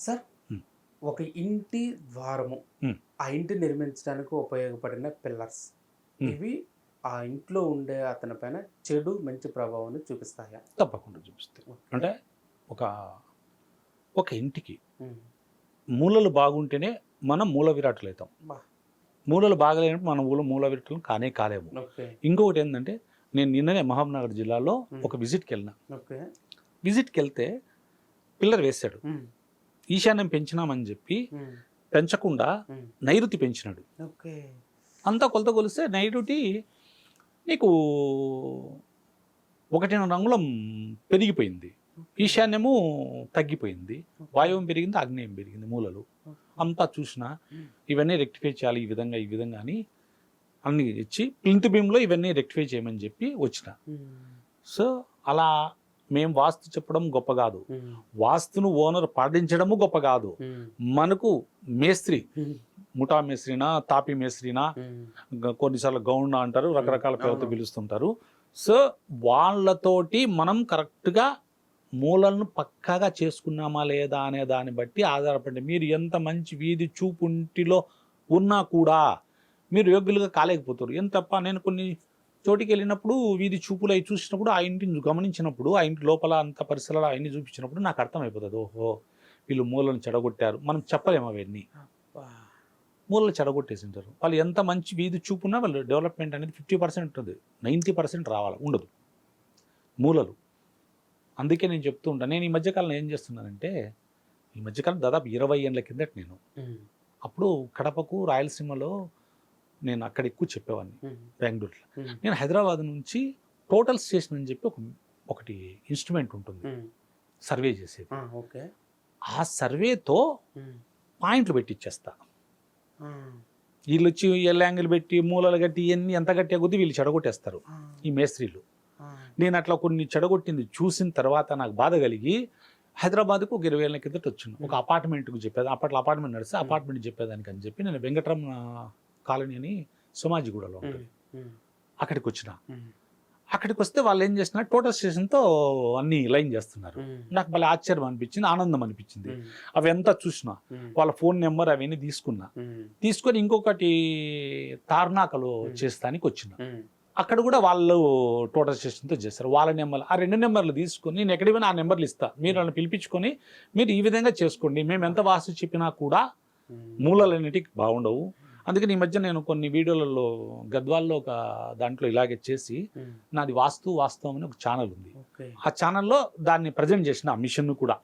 Sir హ్మ్. ఒక ఇంటి ద్వారము, హ్మ్. ఆ ఇంటి నిర్మించడానికి ఉపయోగపడిన పిల్లర్స్ హ్మ్. ఇవి ఆ ఇంట్లో ఉండే అతని పైన చెడు, మంచి ప్రభావాన్ని చూపిస్తాయా? తప్పకుండా చూపిస్తాయి. ఓకే. అంటే ఒక ఒక ఇంటికి హ్మ్. మూలలు బాగుంటేనే మనం మూల విరాటులైతాం. అబ్బా! మూలలు బాగలేనప్పుడు మనం మూల విరాటులం కాలేము. ఓకే. ఇంకొకటేందంటే, నేను నిన్ననే మహబూబ్‌నగర్ జిల్లాలో హ్మ్. ఒక విజిట్‌కెళ్ళినా. ఓకే. విజిట్‌కెళ్తే పిల్లర్ వేశాడు. హ్మ్. ఈశాన్యం పెంచినామని జెప్పి హ్మ్. పెంచకుండా హ్మ్. నైరుతి పెంచినాడు. ఓకే. అంతా కొలత కొలిస్తే నైరుతి నీకు 1.5 అంగుళం పెరిగిపోయింది. ఓకే. ఈశాన్యము తగ్గిపోయింది. ఓకే. వాయువ్యం పెరిగింది, ఆగ్నేయం పెరిగింది మూలలు. ఓకే. అంతా చూసినా హ్మ్. ఇవన్నీ రెక్టిఫై చేయాలి ఈ విధంగా అని అన్నీ ఇచ్చి ప్లింత్ బీమ్‌లో ఇవన్నీ రెక్టిఫై చేయమని చెప్పి వచ్చిన. హ్మ్. సో, అలా మేము వాస్తు చెప్పడం గొప్ప గాదు. హ్మ్. వాస్తును ఓనర్ పాటించడము గొప్ప గాదు. హ్మ్. మనకు మేస్త్రి, హ్మ్. ముఠా మేస్త్రినా, తాపీ మేస్త్రినా, హ్మ్. కొన్నిసార్లు గౌండ అంటారు, రకరకాల పేరుతో అవును. పిలుస్తుంటారు. సో, వాళ్ళతోటి మనం కరెక్ట్‌గా మూలలను పక్కాగా చేసుకున్నామా లేదా అనే దాన్ని బట్టి ఆధారపడి మీరు ఎంత మంచి వీధి చూపుంటిలో ఉన్నా కూడా మీరు యోగ్యులుగా కాలేకపోతారు. ఎంతప్ప నేను కొన్ని చోటికెళ్ళినప్పుడు వీధి చూపులు అయి చూసినప్పుడు ఆ ఇంటిని గమనించినప్పుడు, ఆ ఇంటి లోపల అంత పరిసరాలు అయన్నీ చూపించినప్పుడు నాకు అర్థమైపోతది. ఓహో! వీళ్ళు మూలను చెడగొట్టారు. మనం చెప్పలేము అవన్నీ. అబ్బా! మూలలు చెడగొట్టేసింటారు. వాళ్ళు ఎంత మంచి వీధి చూపున్నా వాళ్ళు డెవలప్‌మెంట్ అనేది 50% ఉంటుంది. 90% రావాలి. ఉండదు. మూలలు. అందుకే నేను చెప్తూ ఉంటాను. నేను ఈ మధ్య కాలంలో ఏం చేస్తున్నానంటే, ఈ మధ్యకాలం దాదాపు 20 ఏండ్ల కిందట నేను. హ్మ్. అప్పుడు కడపకు, రాయలసీమలో నేను అక్కడ ఎక్కువ చెప్పేవాడిని. హ్మ్. బెంగుళూరులో. హ్మ్. నేను హైదరాబాద్ నుంచి టోటల్ స్టేషన్ అని చెప్పి ఒకటి ఇన్‌స్ట్రుమెంట్ ఉంటుంది. హ్మ్. సర్వే చేసేది. ఆ! ఓకే. ఆ సర్వేతో హ్మ్. పాయింట్లు పెట్టిచ్చేస్తా. ఆ! ఈళ్ళొచ్చి ఎల్ యాంగిల్ పెట్టి, మూలలు కట్టి ఇయన్నీ ఎంత కట్టే కొద్దీ వీళ్ళు చెడగొట్టేస్తారు. ఆ! ఈ మేస్త్రీలు. ఆ! నేను అట్లా కొన్ని చెడగొట్టింది చూసిన తర్వాత నాకు బాధ కలిగి హైదరాబాద్‌కు ఒక 20 ఏళ్ల కిందట వచ్చాను. ఒక హ్మ్. అపార్ట్మెంట్‌కి చెప్పేది. అప్పట్లో అపార్ట్మెంట్ నడిస్తే హ్మ్. అపార్ట్మెంట్‌కి చెప్పేదానికని చెప్పి నేను వెంకటరమణ కాలనీ అని సోమాజిగూడలో హ్మ్. ఉంటది. హ్మ్. అక్కడికొచ్చిన. హ్మ్. అక్కడికొస్తే వాళ్ళేం చేస్తున్నారు టోటల్ స్టేషన్‌తో అన్నీ లైన్ చేస్తున్నారు. హ్మ్. నాకు భలే ఆశ్చర్యం అనిపించింది, ఆనందం అనిపించింది. హ్మ్. అవంతా చూసినా. హ్మ్. వాళ్ళ ఫోన్ నంబర్ అవన్నీ తీసుకున్నా. హ్మ్. తీసుకొని ఇంకొకటి తార్నాకలో హ్మ్. చేస్తానికొచ్చిన. హ్మ్. అక్కడ కూడా వాళ్ళు టోటల్ స్టేషన్‌తో చేస్తారు. వాళ్ళ నెంబర్లు ఆ 2 నెంబర్లు తీసుకొని నేను ఎక్కడికి పోయినా ఆ నెంబర్లు ఇస్తా. మీరు వాళ్ళని పిలిపించుకొని మీరు ఈ విధంగా చేసుకోండి. మేము ఎంత వాస్తు చెప్పినా కూడా హ్మ్. మూలలన్నిటికి బాగుండవు. అందుకని ఈ మధ్య నేను కొన్ని వీడియోలలో గద్వాల్లో ఒక దాంట్లో ఇలాగే చేసి హ్మ్. నాది వాస్తవం అని ఒక ఛానల్ ఉంది. ఓకే. ఆ ఛానల్‌లో దాన్ని ప్రెజెంట్ చేసిన ఆ మిషన్‌ను కూడా.